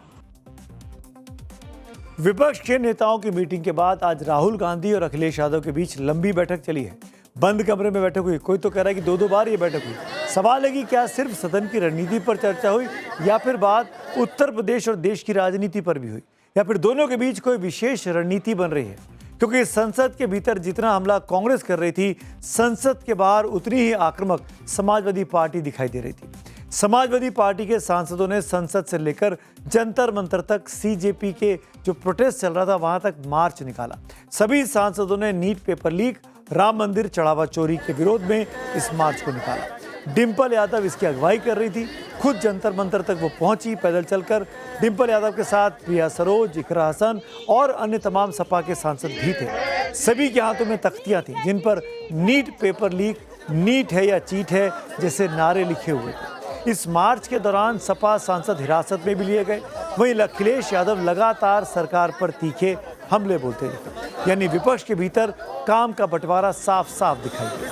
Speaker 1: विपक्ष के नेताओं की meeting के बाद आज राहुल गांधी और अखिलेश यादव के बीच लंबी बैठक चली है। बंद कमरे में बैठक हुई। कोई तो कह रहा है कि दो बार ये बैठक हुई। सवाल है कि क्या सिर्फ सदन की रणनीति पर चर्चा हुई या फिर बात उत्तर प्रदेश और देश की राजनीति पर भी हुई, या फिर दोनों के बीच कोई विशेष रणनीति बन रही है। क्योंकि संसद के भीतर जितना हमला कांग्रेस कर रही थी, संसद के बाहर उतनी ही आक्रामक समाजवादी पार्टी दिखाई दे रही थी। समाजवादी पार्टी के सांसदों ने संसद से लेकर जंतर मंतर तक सीजेपी के जो प्रोटेस्ट चल रहा था वहां तक मार्च निकाला। सभी सांसदों ने नीट पेपर लीक, राम मंदिर चढ़ावा चोरी के विरोध में इस मार्च को निकाला। डिंपल यादव इसकी अगुवाई कर रही थी। खुद जंतर मंतर तक वो पहुंची पैदल चलकर। डिंपल यादव के साथ प्रिया सरोज, इकरा हसन और अन्य तमाम सपा के सांसद भी थे। सभी के हाथों में तख्तियां थी जिन पर नीट पेपर लीक, नीट है या चीट है जैसे नारे लिखे हुए थे। इस मार्च के दौरान सपा सांसद हिरासत में भी लिए गए। वहीं अखिलेश यादव लगातार सरकार पर तीखे हमले बोलते रहे। यानी विपक्ष के भीतर काम का बंटवारा साफ साफ दिखाई दिया।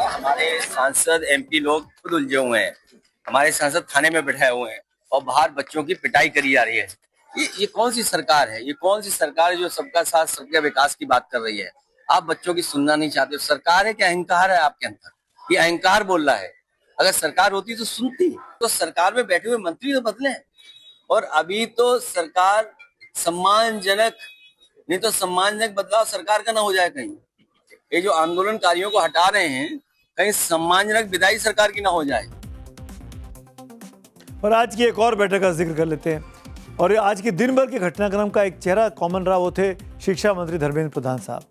Speaker 7: हमारे सांसद एमपी लोग खुद उलझे हुए हैं, हमारे सांसद थाने में बैठाए हुए हैं और बाहर बच्चों की पिटाई करी जा रही है। ये कौन सी सरकार है? ये कौन सी सरकार है जो सबका साथ सबका विकास की बात कर रही है? आप बच्चों की सुनना नहीं चाहते। सरकार है कि अहंकार है आपके अंदर? ये अहंकार बोल रहा है। अगर सरकार होती तो सुनती। तो सरकार में बैठे हुए मंत्री तो बदले। और अभी तो सरकार सम्मानजनक, नहीं तो सम्मानजनक बदलाव सरकार का ना हो जाए कहीं। ये जो आंदोलनकारियों को हटा रहे हैं, कहीं सम्मानजनक विदाई सरकार की ना हो जाए।
Speaker 1: और आज की एक और बैठक का जिक्र कर लेते हैं। और आज के दिन भर के घटनाक्रम का एक चेहरा कॉमन रहा, वो थे शिक्षा मंत्री धर्मेंद्र प्रधान साहब।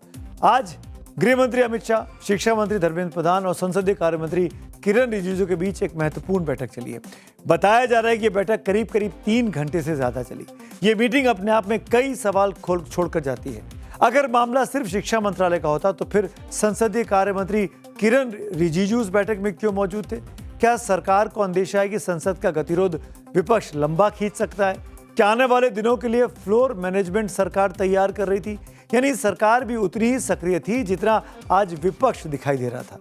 Speaker 1: आज गृह मंत्री अमित शाह, शिक्षा मंत्री धर्मेंद्र प्रधान और संसदीय कार्य मंत्री किरण रिजिजू के बीच एक महत्वपूर्ण बैठक चली है। बताया जा रहा है कि यह बैठक करीब 3 घंटे से ज्यादा चली। ये मीटिंग अपने आप में कई सवाल छोड़कर जाती है। अगर मामला सिर्फ शिक्षा मंत्रालय का होता तो फिर संसदीय कार्य मंत्री किरण रिजिजू इस बैठक में क्यों मौजूद थे? क्या सरकार को अंदेशा है कि संसद का गतिरोध विपक्ष लंबा खींच सकता है? क्या आने वाले दिनों के लिए फ्लोर मैनेजमेंट सरकार तैयार कर रही थी? यानी सरकार भी उतनी ही सक्रिय थी जितना आज विपक्ष दिखाई दे रहा था।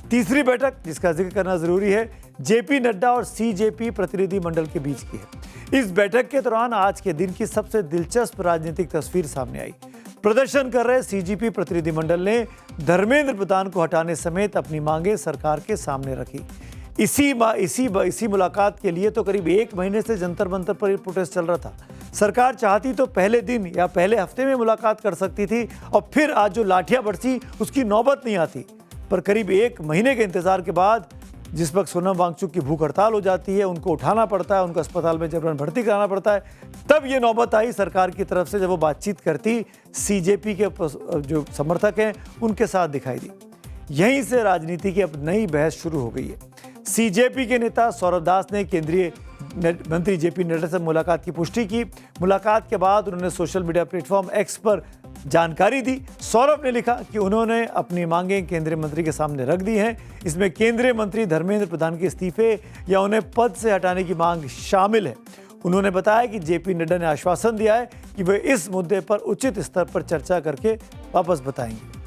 Speaker 1: तीसरी बैठक जिसका जिक्र करना जरूरी है, जेपी नड्डा और सीजेपी प्रतिनिधि मंडल के बीच की है। इस बैठक के दौरान आज के दिन की सबसे दिलचस्प राजनीतिक तस्वीर सामने आई। प्रदर्शन कर रहे सीजीपी प्रतिनिधिमंडल ने धर्मेंद्र प्रधान को हटाने समेत अपनी मांगें सरकार के सामने रखी। इसी मुलाकात के लिए तो करीब 1 महीने से जंतर मंतर पर प्रोटेस्ट चल रहा था। सरकार चाहती तो पहले दिन या पहले हफ्ते में मुलाकात कर सकती थी और फिर आज जो लाठियां बरसी उसकी नौबत नहीं आती। पर करीब 1 महीने के इंतजार के बाद जिस वक्त सोनम वांगचुक की भूख हड़ताल हो जाती है, उनको उठाना पड़ता है, उनको अस्पताल में जबरन भर्ती कराना पड़ता है, तब ये नौबत आई सरकार की तरफ से जब वो बातचीत करती सीजेपी के जो समर्थक हैं उनके साथ दिखाई दी। यहीं से राजनीति की अब नई बहस शुरू हो गई है। सीजेपी के नेता सौरभ दास ने केंद्रीय मंत्री जेपी नड्डा से मुलाकात की पुष्टि की। मुलाकात के बाद उन्होंने सोशल मीडिया प्लेटफॉर्म एक्स पर जानकारी दी। सौरभ ने लिखा कि उन्होंने अपनी मांगें केंद्रीय मंत्री के सामने रख दी हैं। इसमें केंद्रीय मंत्री धर्मेंद्र प्रधान के इस्तीफे या उन्हें पद से हटाने की मांग शामिल है। उन्होंने बताया कि जेपी नड्डा ने आश्वासन दिया है कि वे इस मुद्दे पर उचित स्तर पर चर्चा करके वापस बताएंगे।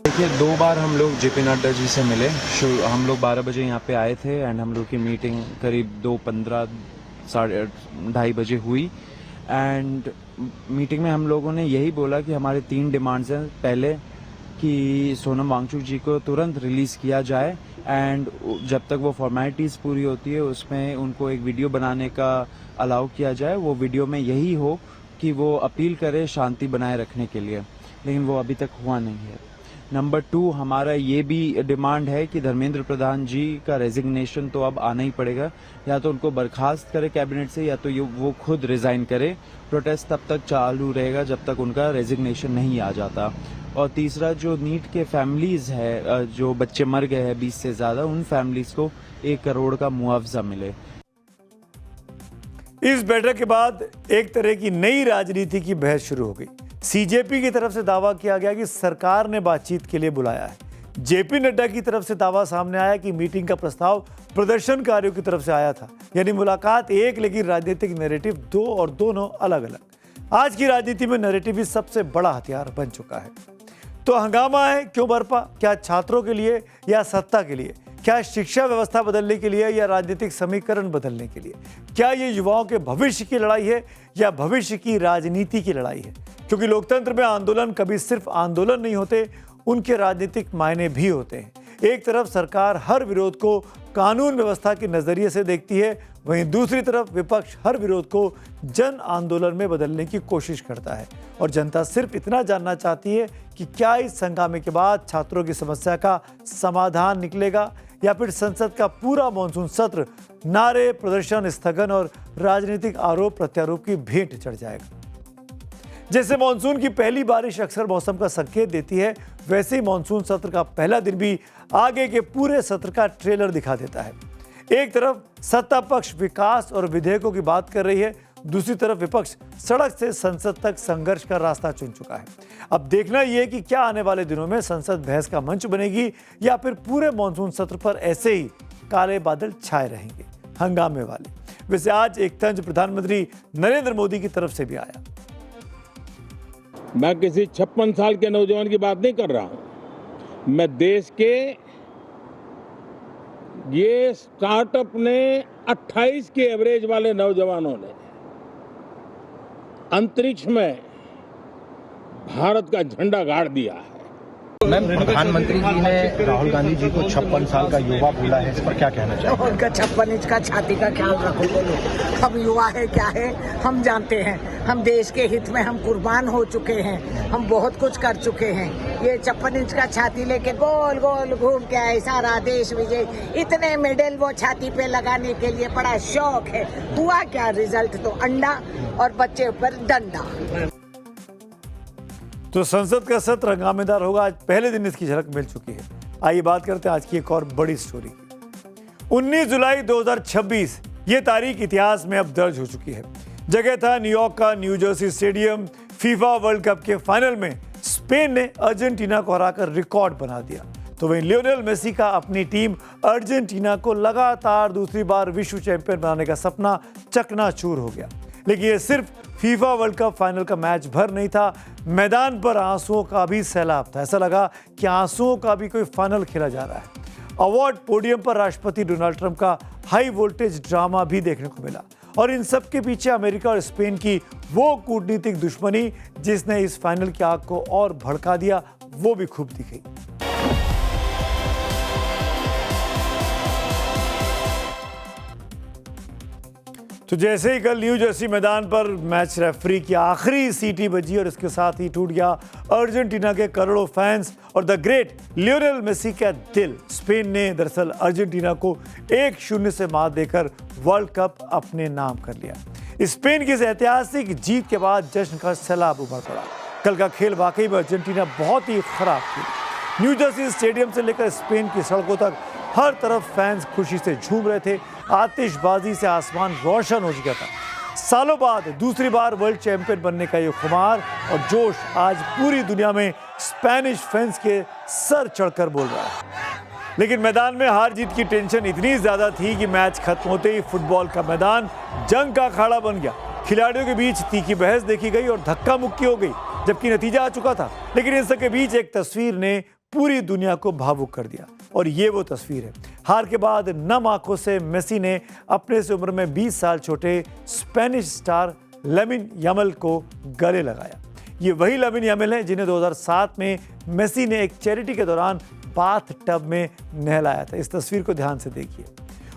Speaker 14: देखिए, 2 बार हम लोग जेपी नड्डा जी से मिले। हम लोग 12 बजे यहाँ पे आए थे एंड हम लोग की मीटिंग करीब 2:15 2:30 बजे हुई। एंड मीटिंग में हम लोगों ने यही बोला कि हमारे 3 डिमांड्स हैं। पहले कि सोनम वांगचुक जी को तुरंत रिलीज़ किया जाए एंड जब तक वो फॉर्मेलिटीज़ पूरी होती है उसमें उनको एक वीडियो बनाने का अलाउ किया जाए। वो वीडियो में यही हो कि वो अपील करे शांति बनाए रखने के लिए, लेकिन वो अभी तक हुआ नहीं है। नंबर 2, हमारा ये भी डिमांड है कि धर्मेंद्र प्रधान जी का रेजिग्नेशन तो अब आना ही पड़ेगा। या तो उनको बर्खास्त करे कैबिनेट से या तो वो खुद रिज़ाइन करे। प्रोटेस्ट तब तक चालू रहेगा जब तक उनका रेजिग्नेशन नहीं आ जाता। और तीसरा, जो नीट के फैमिलीज़ है, जो बच्चे मर गए हैं 20 से ज़्यादा, उन फैमिलीज़ को 1 करोड़ का मुआवजा मिले।
Speaker 1: इस बैठक के बाद एक तरह की नई राजनीति की बहस शुरू हो गई। सीजेपी की तरफ से दावा किया गया कि सरकार ने बातचीत के लिए बुलाया है। जेपी नड्डा की तरफ से दावा सामने आया कि मीटिंग का प्रस्ताव प्रदर्शनकारियों की तरफ से आया था। यानी मुलाकात एक, लेकिन राजनीतिक नैरेटिव 2 और दोनों अलग अलग। आज की राजनीति में नैरेटिव ही सबसे बड़ा हथियार बन चुका है। तो हंगामा है क्यों बरपा? क्या छात्रों के लिए या सत्ता के लिए? क्या शिक्षा व्यवस्था बदलने के लिए या राजनीतिक समीकरण बदलने के लिए? क्या ये युवाओं के भविष्य की लड़ाई है या भविष्य की राजनीति की लड़ाई है? क्योंकि लोकतंत्र में आंदोलन कभी सिर्फ आंदोलन नहीं होते, उनके राजनीतिक मायने भी होते हैं। एक तरफ सरकार हर विरोध को कानून व्यवस्था के नजरिए से देखती है, वहीं दूसरी तरफ विपक्ष हर विरोध को जन आंदोलन में बदलने की कोशिश करता है। और जनता सिर्फ इतना जानना चाहती है कि क्या इस हंगामे के बाद छात्रों की समस्या का समाधान निकलेगा या फिर संसद का पूरा मॉनसून सत्र नारे, प्रदर्शन, स्थगन और राजनीतिक आरोप प्रत्यारोप की भेंट चढ़ जाएगा। जैसे मॉनसून की पहली बारिश अक्सर मौसम का संकेत देती है, वैसे ही मॉनसून सत्र का पहला दिन भी आगे के पूरे सत्र का ट्रेलर दिखा देता है। एक तरफ सत्ता पक्ष विकास और विधेयकों की बात कर रही है, दूसरी तरफ विपक्ष सड़क से संसद तक संघर्ष का रास्ता चुन चुका है। अब देखना यह है कि क्या आने वाले दिनों में संसद बहस का मंच बनेगी या फिर पूरे मॉनसून सत्र पर ऐसे ही काले बादल छाए रहेंगे, हंगामे वाले। वैसे आज एक तंज प्रधानमंत्री नरेंद्र मोदी की तरफ से भी आया।
Speaker 6: मैं किसी 56 साल के नौजवान की बात नहीं कर रहा हूं। मैं देश के ये स्टार्टअप ने 28 के एवरेज वाले नौजवानों ने अंतरिक्ष में भारत का झंडा गाड़ दिया है।
Speaker 10: मैम, प्रधानमंत्री जी ने राहुल गांधी जी को 56 साल का युवा बोला है, इस पर क्या कहना चाहिए?
Speaker 11: उनका 56 इंच का छाती का ख्याल रखो। हम युवा है क्या है हम जानते हैं। हम देश के हित में हम कुर्बान हो चुके हैं, हम बहुत कुछ कर चुके हैं। ये 56 इंच का छाती लेके गोल गोल घूम के आए, सारा देश विजय, इतने मेडल वो छाती पे लगाने के लिए बड़ा शौक है। हुआ क्या? रिजल्ट तो अंडा और बच्चे ऊपर डंडा।
Speaker 1: तो संसद का सत्र हंगामेदार होगा। आज पहले दिन इसकी झलक मिल चुकी है। आइए बात करते हैं आज की एक और बड़ी स्टोरी की। 19 जुलाई 2026 ये तारीख इतिहास में अब दर्ज हो चुकी है। जगह था न्यूयॉर्क का new Jersey stadium. FIFA world cup के फाइनल में स्पेन ने अर्जेंटीना को हराकर रिकॉर्ड बना दिया। तो वहीं लियोनेल मेसी का अपनी टीम अर्जेंटीना को लगातार दूसरी बार विश्व चैंपियन बनाने का सपना चकनाचूर हो गया। लेकिन ये सिर्फ फीफा वर्ल्ड कप फाइनल का मैच भर नहीं था, मैदान पर आंसुओं का भी सैलाब था। ऐसा लगा कि आंसुओं का भी कोई फाइनल खेला जा रहा है। अवार्ड पोडियम पर राष्ट्रपति डोनाल्ड ट्रंप का हाई वोल्टेज ड्रामा भी देखने को मिला और इन सब के पीछे अमेरिका और स्पेन की वो कूटनीतिक दुश्मनी जिसने इस फाइनल की आग को और भड़का दिया, वो भी खूब दिखी। तो जैसे ही कल न्यू जर्सी मैदान पर मैच रेफरी की आखिरी सीटी बजी और इसके साथ ही टूट गया अर्जेंटीना के करोड़ों फैंस और द ग्रेट लियोनेल मेसी का दिल। स्पेन ने दरअसल अर्जेंटीना को 1-0 से मात देकर वर्ल्ड कप अपने नाम कर लिया। स्पेन की इस ऐतिहासिक जीत के बाद जश्न का सैलाब उमड़ पड़ा। कल का खेल वाकई में अर्जेंटीना बहुत ही खराब खेली। न्यू जर्सी स्टेडियम से लेकर स्पेन की सड़कों तक हर तरफ फैंस खुशी से झूम रहे थे। आतिशबाजी से आसमान रोशन हो चुका था। सालों बाद दूसरी बार वर्ल्ड चैंपियन बनने का ये खुमार और जोश आज पूरी दुनिया में स्पेनिश फैंस के सर चढ़कर बोल रहा है। लेकिन मैदान में हार जीत की टेंशन इतनी ज्यादा थी कि मैच खत्म होते ही फुटबॉल का मैदान जंग का अखाड़ा बन गया। खिलाड़ियों के बीच तीखी बहस देखी गई और धक्का मुक्की हो गई, जबकि नतीजा आ चुका था। लेकिन इन सबके बीच एक तस्वीर ने पूरी दुनिया को भावुक कर दिया और ये वो तस्वीर है। हार के बाद नम आंखों से मेसी ने अपने से उम्र में 20 साल छोटे स्पेनिश स्टार लामिन यामाल को गले लगाया। ये वही लामिन यामाल हैं जिन्हें 2007 में मेसी ने एक चैरिटी के दौरान बाथ टब में नहलाया था। इस तस्वीर को ध्यान से देखिए।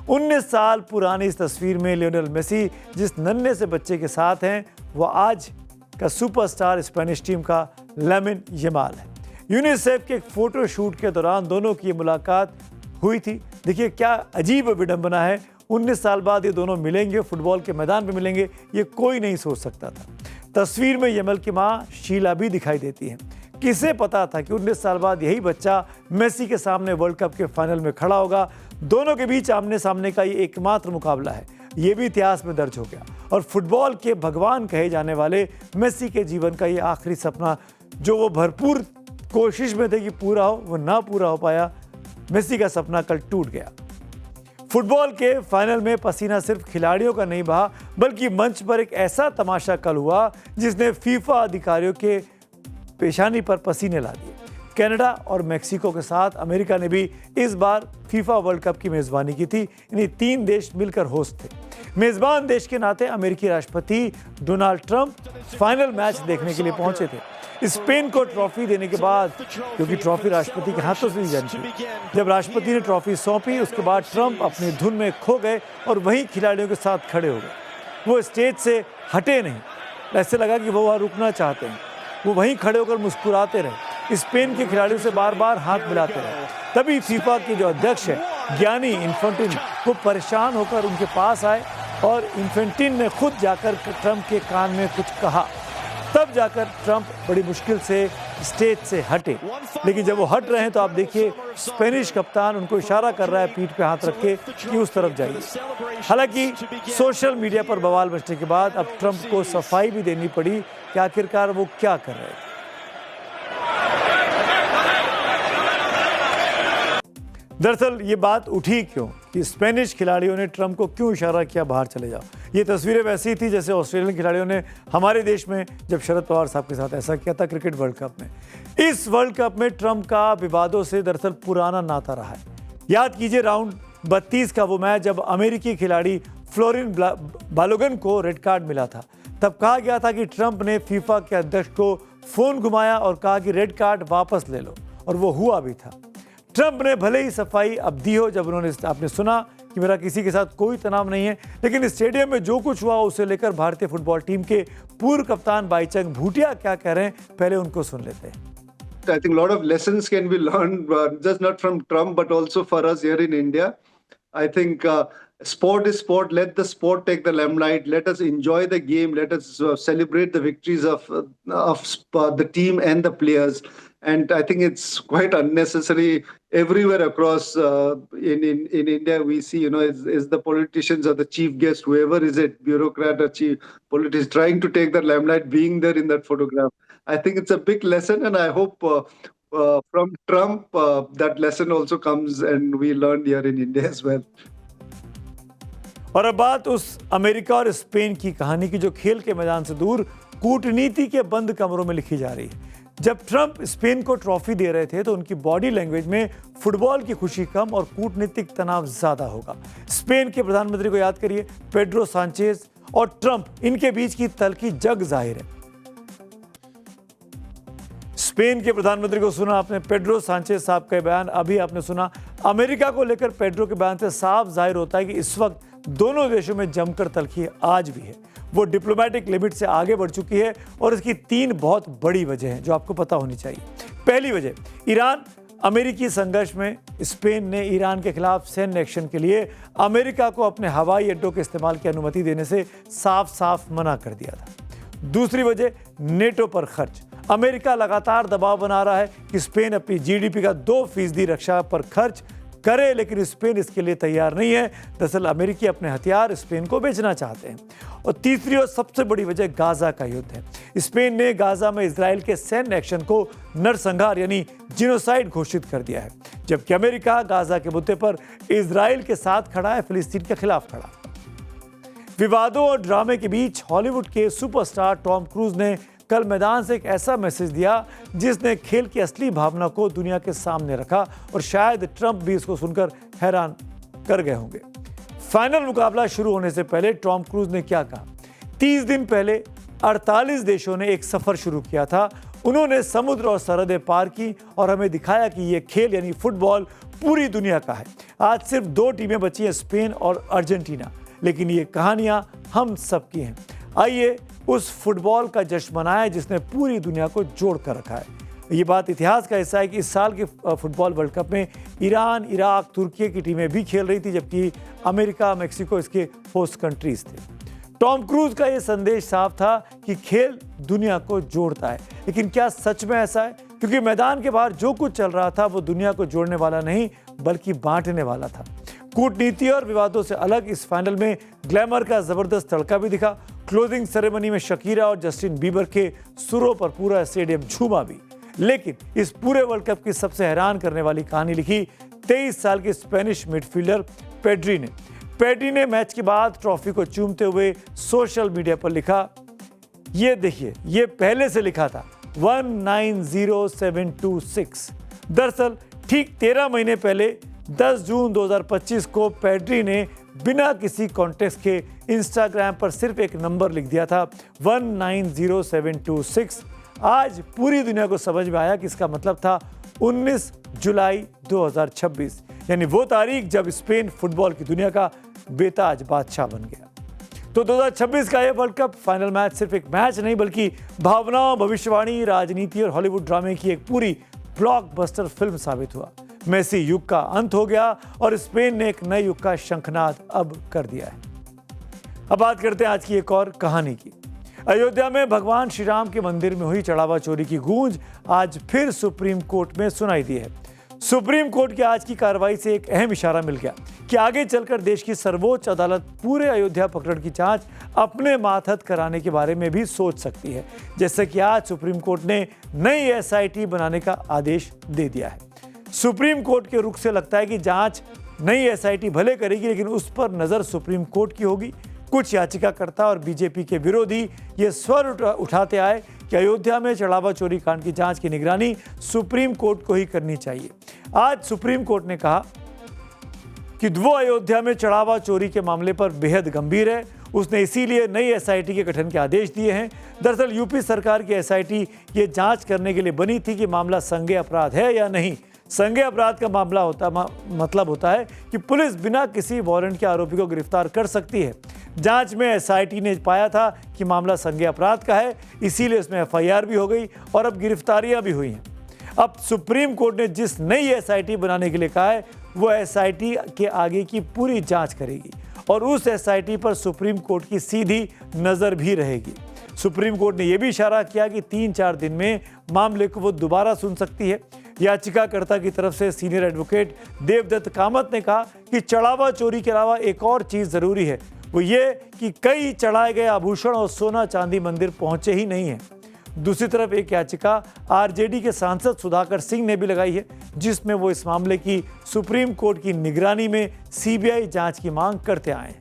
Speaker 1: 19 साल पुरानी इस तस्वीर में लियोनेल मेसी जिस नन्हे से बच्चे के साथ हैं, वो आज का सुपरस्टार स्पेनिश टीम का लामिन यामाल है। यूनिसेफ के एक फोटो शूट के दौरान दोनों की मुलाकात हुई थी। देखिए क्या अजीब विडंबना है, 19 साल बाद ये दोनों मिलेंगे, फुटबॉल के मैदान पे मिलेंगे, ये कोई नहीं सोच सकता था। तस्वीर में यामाल की मां शीला भी दिखाई देती हैं। किसे पता था कि 19 साल बाद यही बच्चा मेसी के सामने वर्ल्ड कप के फाइनल में खड़ा होगा। दोनों के बीच आमने सामने का ये एकमात्र मुकाबला है। ये भी इतिहास में दर्ज हो गया और फुटबॉल के भगवान कहे जाने वाले मेसी के जीवन का ये आखिरी सपना, जो वो भरपूर कोशिश में थे कि पूरा हो, वो ना पूरा हो पाया। मेसी का सपना कल टूट गया। फुटबॉल के फाइनल में पसीना सिर्फ खिलाड़ियों का नहीं बहा, बल्कि मंच पर एक ऐसा तमाशा कल हुआ जिसने फीफा अधिकारियों के पेशानी पर पसीने ला दिए। कनाडा और मेक्सिको के साथ अमेरिका ने भी इस बार फीफा वर्ल्ड कप की मेजबानी की थी। यानी 3 देश मिलकर होस्ट थे। मेजबान देश के नाते अमेरिकी राष्ट्रपति डोनाल्ड ट्रंप फाइनल मैच देखने के लिए पहुंचे थे। स्पेन को ट्रॉफी देने के बाद, क्योंकि ट्रॉफी राष्ट्रपति के हाथों से दी जानी थी, जब राष्ट्रपति ने ट्रॉफी सौंपी उसके बाद ट्रंप अपनी धुन में खो गए और वहीं खिलाड़ियों के साथ खड़े हो गए। वो स्टेज से हटे नहीं, ऐसे लगा कि वो वहाँ रुकना चाहते हैं। वो वहीं खड़े होकर मुस्कुराते रहे, स्पेन के खिलाड़ियों से बार बार हाथ मिलाते रहे। तभी फीफा के जो अध्यक्ष है गियानी इन्फेंटिनो वो परेशान होकर उनके पास आए और इन्फेंटिनो ने खुद जाकर ट्रंप के कान में कुछ कहा। तब जाकर ट्रंप बड़ी मुश्किल से स्टेज से हटे। लेकिन जब वो हट रहे हैं तो आप देखिए स्पेनिश कप्तान उनको इशारा कर रहा है पीठ पे हाथ रख के कि उस तरफ जाइए। हालांकि सोशल मीडिया पर बवाल मचने के बाद अब ट्रंप को सफाई भी देनी पड़ी कि आखिरकार वो क्या कर रहे थे। दरअसल ये बात उठी क्यों कि स्पेनिश खिलाड़ियों ने ट्रंप को क्यों इशारा किया बाहर चले जाओ। ये तस्वीरें वैसी थी जैसे ऑस्ट्रेलियन खिलाड़ियों ने हमारे देश में जब शरद पवार साहब के साथ ऐसा किया था क्रिकेट वर्ल्ड कप में। इस वर्ल्ड कप में ट्रंप का विवादों से दरअसल पुराना नाता रहा है। याद कीजिए राउंड 32 का वो मैच जब अमेरिकी खिलाड़ी फ्लोरिन बालोगन को रेड कार्ड मिला था। तब कहा गया था कि ट्रंप ने फीफा के अध्यक्ष को फोन घुमाया और कहा कि रेड कार्ड वापस ले लो, और वो हुआ भी था। ट्रंप ने भले ही सफाई अब दी हो जब आपने सुना कि मेरा किसी के साथ कोई तनाव नहीं है, लेकिन स्टेडियम में जो कुछ हुआ उसे लेकर भारतीय फुटबॉल टीम के पूर्व कप्तान बाईचंग भूटिया क्या कह रहे हैं, पहले उनको सुन लेते हैं।
Speaker 15: I think a lot of lessons can be learned, just not from Trump, but also for us here in India. I think sport is sport. Let the sport take the limelight. Let us enjoy the game. Let us celebrate the victories of the team and the players. And I think it's quite unnecessary everywhere across in India. We see, is the politicians or the chief guest, whoever is it, bureaucrat or chief politician, trying to take the limelight, being there in that photograph. I think it's a big lesson, and I hope from Trump that lesson also comes and we learn here in India as well.
Speaker 1: और अब बात उस America और Spain की कहानी की जो खेल के मैदान से दूर कूटनीति के बंद कमरों में लिखी जा रही है। जब ट्रंप स्पेन को ट्रॉफी दे रहे थे तो उनकी बॉडी लैंग्वेज में फुटबॉल की खुशी कम और कूटनीतिक तनाव ज्यादा होगा। स्पेन के प्रधानमंत्री को याद करिए, पेड्रो सांचेज और ट्रंप, इनके बीच की तल्खी जग जाहिर है। स्पेन के प्रधानमंत्री को सुना आपने, पेड्रो सांचेज साहब का बयान अभी आपने सुना। अमेरिका को लेकर पेड्रो के बयान से साफ जाहिर होता है कि इस वक्त दोनों देशों में जमकर तल्खी आज भी है। वो डिप्लोमेटिक लिमिट से आगे बढ़ चुकी है और इसकी 3 बहुत बड़ी वजह हैं जो आपको पता होनी चाहिए। पहली वजह, ईरान अमेरिकी संघर्ष में स्पेन ने ईरान के खिलाफ सैन्य एक्शन के लिए अमेरिका को अपने हवाई अड्डों के इस्तेमाल की अनुमति देने से साफ साफ मना कर दिया था। दूसरी वजह, नेटो पर खर्च। अमेरिका लगातार दबाव बना रहा है कि स्पेन अपनी जीडीपी का 2% रक्षा पर खर्च करे, लेकिन स्पेन इसके लिए तैयार नहीं है। दरअसल अमेरिकी अपने हथियार स्पेन को बेचना चाहते हैं। और तीसरी और सबसे बड़ी वजह गाजा का युद्ध है। स्पेन ने गाजा में इजराइल के सैन्य एक्शन को नरसंहार यानी जिनोसाइड घोषित कर दिया है, जबकि अमेरिका गाजा के मुद्दे पर इजराइल के साथ खड़ा है, फिलिस्तीन के खिलाफ खड़ा। विवादों और ड्रामे के बीच हॉलीवुड के सुपरस्टार टॉम क्रूज ने कल मैदान से एक ऐसा मैसेज दिया जिसने खेल की असली भावना को दुनिया के सामने रखा और शायद ट्रंप भी इसको सुनकर हैरान कर गए होंगे। फाइनल मुकाबला शुरू होने से पहले टॉम क्रूज ने क्या कहा? 30 दिन पहले 48 देशों ने एक सफर शुरू किया था। उन्होंने समुद्र और सरहदें पार की और हमें दिखाया कि ये खेल यानी फुटबॉल पूरी दुनिया का है। आज सिर्फ 2 टीमें बची हैं, स्पेन और अर्जेंटीना, लेकिन ये कहानियां हम सबकी हैं। आइए उस फुटबॉल का जश्न मनाएं जिसने पूरी दुनिया को जोड़ कर रखा है। ये बात इतिहास का हिस्सा है कि इस साल के फुटबॉल वर्ल्ड कप में ईरान, इराक, तुर्की की टीमें भी खेल रही थी, जबकि अमेरिका, मेक्सिको इसके होस्ट कंट्रीज थे। टॉम क्रूज का ये संदेश साफ था कि खेल दुनिया को जोड़ता है, लेकिन क्या सच में ऐसा है? क्योंकि मैदान के बाहर जो कुछ चल रहा था वो दुनिया को जोड़ने वाला नहीं बल्कि बांटने वाला था। कूटनीति और विवादों से अलग इस फाइनल में ग्लैमर का जबरदस्त तड़का भी दिखा। क्लोजिंग सेरेमनी में शकीरा और जस्टिन बीबर के सुरों पर पूरा स्टेडियम झूमा भी। लेकिन इस पूरे वर्ल्ड कप की सबसे हैरान करने वाली कहानी लिखी 23 साल के स्पेनिश मिडफील्डर पेड्री ने। पेड्री ने मैच के बाद ट्रॉफी को चूमते हुए सोशल मीडिया पर लिखा, ये देखिए, ये पहले से लिखा था 190726। दरअसल ठीक 13 महीने पहले 10 जून 2025 को पेड्री ने बिना किसी कॉन्टेक्स्ट के इंस्टाग्राम पर सिर्फ एक नंबर लिख दिया था 190726। आज पूरी दुनिया को समझ में आया कि इसका मतलब था 19 जुलाई 2026, यानी वो तारीख जब स्पेन फुटबॉल की दुनिया का बेताज बादशाह बन गया। तो 2026 का ये वर्ल्ड कप फाइनल मैच सिर्फ एक मैच नहीं बल्कि भावनाओं, भविष्यवाणी, राजनीति और हॉलीवुड ड्रामे की एक पूरी ब्लॉकबस्टर फिल्म साबित हुआ। मेसी युग का अंत हो गया और स्पेन ने एक नए युग का शंखनाद अब कर दिया है। अब बात करते हैं आज की एक और कहानी की। अयोध्या में भगवान श्री राम के मंदिर में हुई चढ़ावा चोरी की गूंज आज फिर सुप्रीम कोर्ट में सुनाई दी है। सुप्रीम कोर्ट की आज की कार्रवाई से एक अहम इशारा मिल गया कि आगे चलकर देश की सर्वोच्च अदालत पूरे अयोध्या प्रकरण की जांच अपने मातहत कराने के बारे में भी सोच सकती है, जैसे कि आज सुप्रीम कोर्ट ने नई SIT बनाने का आदेश दे दिया है। सुप्रीम कोर्ट के रुख से लगता है कि जांच नई SIT भले करेगी, लेकिन उस पर नजर सुप्रीम कोर्ट की होगी। कुछ याचिकाकर्ता और बीजेपी के विरोधी ये स्वर उठाते आए कि अयोध्या में चढ़ावा चोरी कांड की जांच की निगरानी सुप्रीम कोर्ट को ही करनी चाहिए। आज सुप्रीम कोर्ट ने कहा कि वो अयोध्या में चढ़ावा चोरी के मामले पर बेहद गंभीर है। उसने इसीलिए नई SIT के गठन के आदेश दिए हैं। दरअसल यूपी सरकार की SIT ये जांच करने के लिए बनी थी कि मामला संज्ञेय अपराध है या नहीं। संज्ञेय अपराध का मामला मतलब होता है कि पुलिस बिना किसी वारंट के आरोपी को गिरफ्तार कर सकती है। जांच में SIT ने पाया था कि मामला संज्ञेय अपराध का है, इसीलिए उसमें FIR भी हो गई और अब गिरफ्तारियां भी हुई हैं। अब सुप्रीम कोर्ट ने जिस नई SIT बनाने के लिए कहा है वो SIT के आगे की पूरी जांच करेगी और उस SIT पर सुप्रीम कोर्ट की सीधी नज़र भी रहेगी। सुप्रीम कोर्ट ने यह भी इशारा किया कि 3-4 दिन में मामले को वो दोबारा सुन सकती है। याचिकाकर्ता की तरफ से सीनियर एडवोकेट देवदत्त कामत ने कहा कि चढ़ावा चोरी के अलावा एक और चीज़ ज़रूरी है, वो ये कि कई चढ़ाए गए आभूषण और सोना चांदी मंदिर पहुंचे ही नहीं है। दूसरी तरफ एक याचिका RJD के सांसद सुधाकर सिंह ने भी लगाई है, जिसमें वो इस मामले की सुप्रीम कोर्ट की निगरानी में CBI जांच की मांग करते आए हैं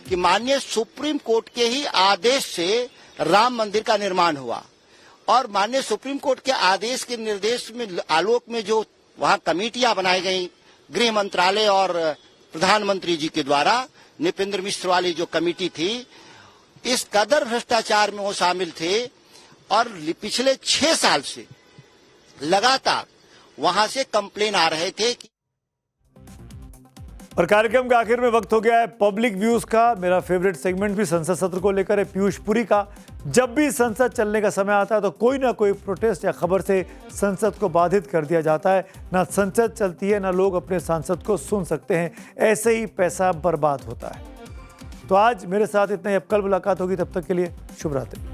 Speaker 16: कि माननीय सुप्रीम कोर्ट के ही आदेश से राम मंदिर का निर्माण हुआ और माननीय सुप्रीम कोर्ट के आदेश के निर्देश में आलोक में जो वहां कमेटियां बनाई गई गृह मंत्रालय और प्रधानमंत्री जी के द्वारा, नृपेंद्र मिश्र वाली जो कमेटी थी, इस कदर भ्रष्टाचार में वो शामिल थे और पिछले 6 साल से लगातार वहां से कंप्लेन आ रहे थे कि
Speaker 1: और कार्यक्रम के आखिर में वक्त हो गया है पब्लिक व्यूज का। मेरा फेवरेट सेगमेंट भी संसद सत्र को लेकर है, पीयूष पुरी का। जब भी संसद चलने का समय आता है तो कोई ना कोई प्रोटेस्ट या खबर से संसद को बाधित कर दिया जाता है। ना संसद चलती है, ना लोग अपने सांसद को सुन सकते हैं। ऐसे ही पैसा बर्बाद होता है। तो आज मेरे साथ इतना ही, अब कल मुलाकात होगी। तब तक के लिए शुभ रात्रि।